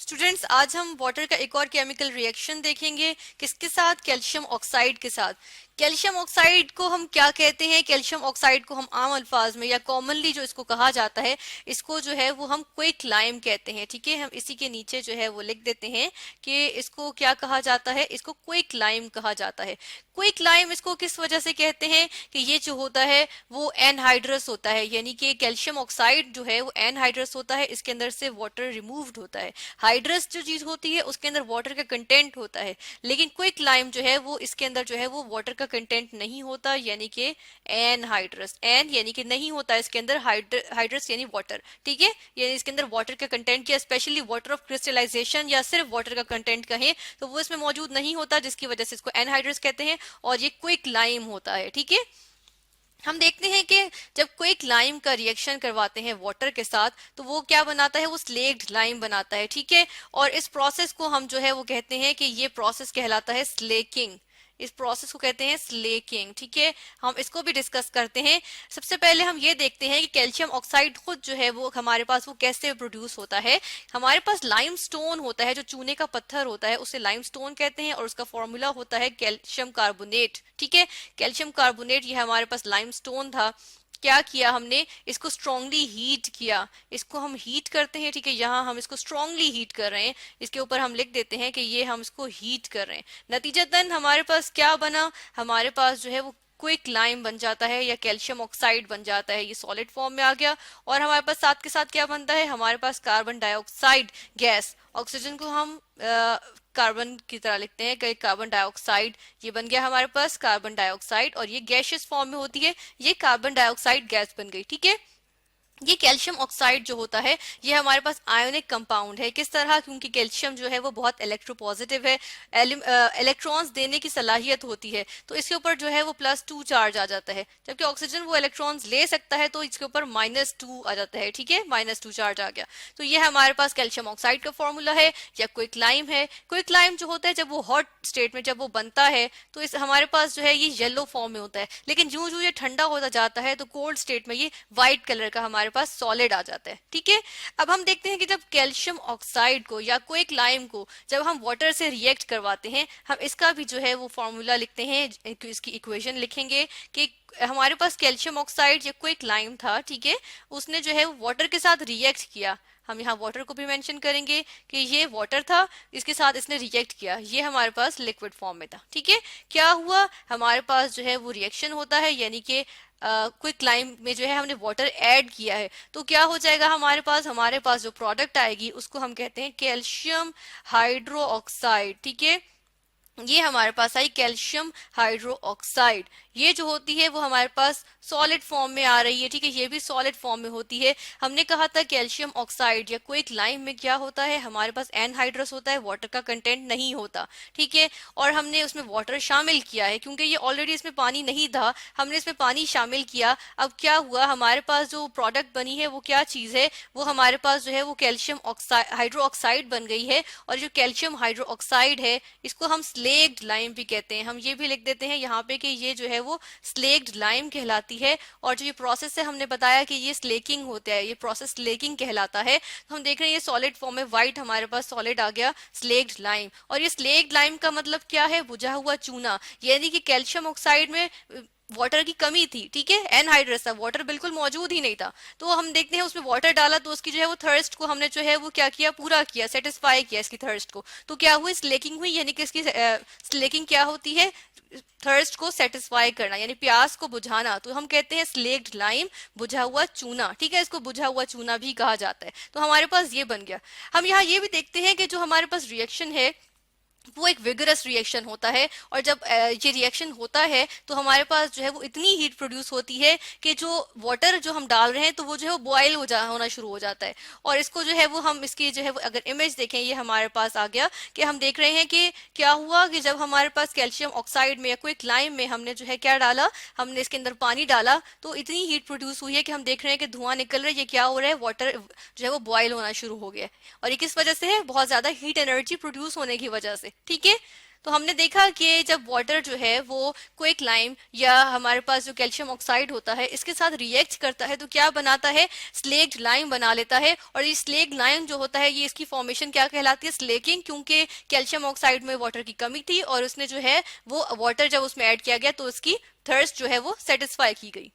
Students, आज हम water का एक और केमिकल रिएक्शन देखेंगे। किसके साथ? कैल्शियम ऑक्साइड के साथ। कैल्शियम ऑक्साइड को हम क्या कहते हैं? कैल्शियम ऑक्साइड को हम आम अल्फाज में या कॉमनली जो इसको कहा जाता है, इसको जो है वो हम क्विक लाइम कहते हैं। ठीक है, हम इसी के नीचे जो है वो लिख देते हैं कि इसको क्या कहा जाता है। इसको क्विक लाइम कहा जाता है। क्विक लाइम इसको किस वजह से कहते हैं कि ये जो होता है वो एनहाइड्रस होता है, यानी कि कैल्शियम ऑक्साइड जो है वो एनहाइड्रस होता है। इसके अंदर से वाटर रिमूव्ड होता है। हाइड्रस जो चीज होती है उसके अंदर वाटर का कंटेंट होता है, लेकिन क्विक लाइम जो है वो इसके अंदर जो है वो वाटर का कंटेंट नहीं होता, यानी कि एनहाइड्रस। एन यानी कि नहीं होता है इसके अंदर, हाइड्रस यानी वाटर। ठीक है, यानी इसके अंदर वाटर का कंटेंट या स्पेशली वाटर ऑफ क्रिस्टलाइजेशन या सिर्फ वाटर का कंटेंट कहें तो वो इसमें मौजूद नहीं होता, जिसकी वजह से इसको एनहाइड्रस कहते हैं और ये क्विक लाइम होता है। ठीक है, हम देखते हैं कि जब क्विक लाइम का रिएक्शन करवाते हैं वाटर के साथ तो वो क्या बनाता है, वो स्लेक्ड लाइम बनाता है। ठीक है, और इस प्रोसेस को हम जो है वो कहते हैं कि ये प्रोसेस कहलाता है स्लेकिंग। इस प्रोसेस को कहते हैं स्लेकिंग। ठीक है, हम इसको भी डिस्कस करते हैं। सबसे पहले हम ये देखते हैं कि कैल्शियम ऑक्साइड खुद जो है वो हमारे पास वो कैसे प्रोड्यूस होता है। हमारे पास लाइमस्टोन होता है, जो चूने का पत्थर होता है उसे लाइमस्टोन कहते हैं, और उसका फॉर्मूला होता है कैल्शियम कार्बोनेट। ठीक है, कैल्शियम कार्बोनेट ये हमारे पास लाइमस्टोन था। क्या किया हमने, इसको स्ट्रांगली हीट किया। इसको हम हीट करते हैं। ठीक है, यहाँ हम इसको स्ट्रांगली हीट कर रहे हैं। इसके ऊपर हम लिख देते हैं कि ये हम इसको हीट कर रहे हैं। नतीजतन हमारे पास क्या बना, हमारे पास जो है वो क्विक लाइम बन जाता है या कैल्शियम ऑक्साइड बन जाता है। ये सॉलिड फॉर्म में आ गया। और हमारे पास साथ के साथ क्या बनता है, हमारे पास कार्बन डाइऑक्साइड गैस। ऑक्सीजन को हम कार्बन की तरह लिखते हैं कि कार्बन डाइऑक्साइड, ये बन गया हमारे पास कार्बन डाइऑक्साइड, और ये गैसियस फॉर्म में होती है, ये कार्बन डाइऑक्साइड गैस बन गई। ठीक है, ये कैल्शियम ऑक्साइड जो होता है ये हमारे पास आयोनिक कंपाउंड है। किस तरह? क्योंकि कैल्शियम जो है वो बहुत इलेक्ट्रोपॉजिटिव है, इलेक्ट्रॉन्स देने की सलाहियत होती है, तो इसके ऊपर जो है वो +2 चार्ज आ जाता है। जबकि ऑक्सीजन वो इलेक्ट्रॉन्स ले सकता है तो इसके ऊपर -2 आ जाता है। ठीक है, -2 चार्ज आ गया। तो ये हमारे पास कैल्शियम ऑक्साइड का फॉर्मूला है या क्विक लाइम है। क्विक लाइम जो होता है जब वो हॉट स्टेट में जब वो बनता है तो इस हमारे पास जो है ये येलो फॉर्म में होता है, लेकिन जो जो ये ठंडा होता जाता है तो कोल्ड स्टेट में ये व्हाइट कलर का हमारे पास सॉलिड आ जाता है। ठीक है, अब हम देखते हैं कि जब कैल्शियम ऑक्साइड को या क्विक लाइम को जब हम वाटर से रिएक्ट करवाते हैं, हम इसका भी जो है वो फॉर्मूला लिखते हैं, इसकी इक्वेशन लिखेंगे कि हमारे पास कैल्शियम ऑक्साइड या क्विक लाइम था। ठीक है, उसने जो है वाटर के साथ रिएक्ट किया। हम यहाँ वाटर को भी मेंशन करेंगे कि ये वाटर था, इसके साथ इसने रिएक्ट किया, ये हमारे पास लिक्विड फॉर्म में था। ठीक है, क्या हुआ, हमारे पास जो है वो रिएक्शन होता है, यानी कि क्विक लाइम में जो है हमने वाटर ऐड किया है, तो क्या हो जाएगा हमारे पास जो प्रोडक्ट आएगी उसको हम कहते हैं कैल्शियम हाइड्रो ऑक्साइड। ठीक है, ये हमारे पास आई कैल्शियम हाइड्रो ऑक्साइड। ये जो होती है वो हमारे पास सॉलिड फॉर्म में आ रही है। ठीक है, ये भी सॉलिड फॉर्म में होती है। हमने कहा था कैल्शियम ऑक्साइड या क्विक लाइम में क्या होता है, हमारे पास एनहाइड्रस होता है, वाटर का कंटेंट नहीं होता। ठीक है, और हमने उसमें वाटर शामिल किया है क्योंकि ये ऑलरेडी इसमें पानी नहीं था, हमने इसमें पानी शामिल किया। अब क्या हुआ, हमारे पास जो प्रोडक्ट बनी है वो क्या चीज है, वो हमारे पास जो है वो कैल्शियम ऑक्साइड हाइड्रो ऑक्साइड बन गई है। और जो कैल्शियम हाइड्रो ऑक्साइड है इसको हम स्लेक्ड लाइम भी कहते हैं। हम ये भी लिख देते हैं यहाँ पे कि ये जो है वो स्लेक्ड लाइम कहलाती है। और जो ये प्रोसेस है हमने बताया कि ये स्लेकिंग होता है, ये प्रोसेस स्लेकिंग कहलाता है। तो हम देख रहे हैं ये सॉलिड फॉर्म में व्हाइट हमारे पास सॉलिड आ गया, स्लेक्ड लाइम। और ये स्लेक्ड लाइम का मतलब क्या है, बुझा हुआ चूना, यानी कि कैल्शियम ऑक्साइड में वाटर की कमी थी। ठीक है, एनहाइड्रस था, वाटर बिल्कुल मौजूद ही नहीं था। तो हम देखते हैं उसमें वाटर डाला तो उसकी जो है वो थर्स्ट को हमने जो है वो क्या किया, पूरा किया, सेटिस्फाई किया इसकी थर्स्ट को। तो क्या हुई, स्लेकिंग हुई, यानी कि इसकी स्लेकिंग क्या होती है, थर्स्ट को सेटिस्फाई करना, यानी प्यास को बुझाना। तो हम कहते हैं स्लेक्ड लाइम, बुझा हुआ चूना। ठीक है, इसको बुझा हुआ चूना भी कहा जाता है। तो हमारे पास ये बन गया। हम यहाँ ये भी देखते हैं कि जो हमारे पास रिएक्शन है वो एक विगरस रिएक्शन होता है। और जब ये रिएक्शन होता है तो हमारे पास जो है वो इतनी हीट प्रोड्यूस होती है कि जो वाटर जो हम डाल रहे हैं तो वो जो है वो बॉयल होना शुरू हो जाता है। और इसको जो है वो हम इसकी जो है वो अगर इमेज देखें, ये हमारे पास आ गया कि हम देख रहे हैं कि क्या हुआ कि जब हमारे पास कैल्शियम ऑक्साइड में या क्विक लाइम में हमने जो है क्या डाला, हमने इसके अंदर पानी डाला, तो इतनी हीट प्रोड्यूस हुई है कि हम देख रहे हैं कि धुआं निकल रहा है। ये क्या हो रहा है, वाटर जो है वो बॉयल होना शुरू हो गया। और ये किस वजह से है, बहुत ज्यादा हीट एनर्जी प्रोड्यूस होने की वजह से। ठीक है, तो हमने देखा कि जब वाटर जो है वो क्विक लाइम या हमारे पास जो कैल्शियम ऑक्साइड होता है इसके साथ रिएक्ट करता है तो क्या बनाता है, स्लेक्ड लाइम बना लेता है। और ये स्लेक्ड लाइम जो होता है ये इसकी फॉर्मेशन क्या कहलाती है, स्लेकिंग, क्योंकि कैल्शियम ऑक्साइड में वाटर की कमी थी और उसने जो है वो वाटर जब उसमें ऐड किया गया तो उसकी थर्स्ट जो है वो सेटिस्फाई की गई।